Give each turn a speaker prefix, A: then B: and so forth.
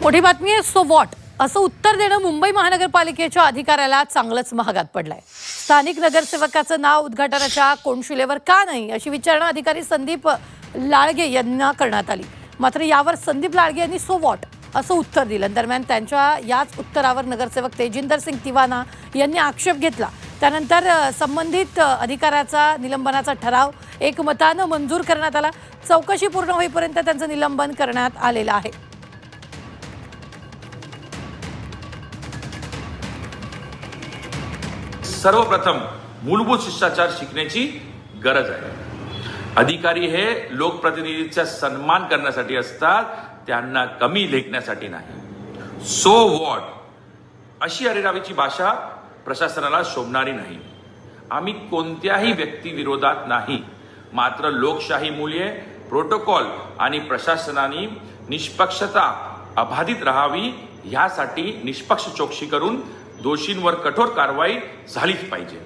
A: मोठी बातमी आहे. सो व्हॉट असं उत्तर देणं मुंबई महानगरपालिकेच्या अधिकाऱ्याला चांगलंच महागात पडलंय. स्थानिक नगरसेवकाचं नाव उद्घाटनाच्या कोनशिलेवर का नाही अशी विचारणा अधिकारी संदीप लाळगे यांना करण्यात आली. मात्र यावर संदीप लाळगे यांनी सो व्हॉट असं उत्तर दिलं. दरम्यान त्यांच्या याच उत्तरावर नगरसेवक तेजिंदर सिंग तिवाना यांनी आक्षेप घेतला. त्यानंतर संबंधित अधिकाऱ्याचा निलंबनाचा ठराव एकमतानं मंजूर करण्यात आला. चौकशी पूर्ण होईपर्यंत त्यांचं निलंबन करण्यात आलेलं आहे.
B: सर्वप्रथम मूलभूत शिष्टाचार शिकण्याची गरज आहे. अधिकारी हे लोकप्रतिनिधीचा सन्मान करण्यासाठी असतात, त्यांना कमी लेखण्यासाठी नाही. सो व्हॉट अशी अरेरावीची भाषा प्रशासनाला शोभणारी नाही. आम्ही कोणत्याही व्यक्तीविरोधात नाही, मात्र लोकशाही मूल्ये, प्रोटोकॉल आणि प्रशासनाने निष्पक्षता अबाधित राहावी यासाठी निष्पक्ष चौकशी करून दोषींवर कठोर कारवाई झालीच पाहिजे.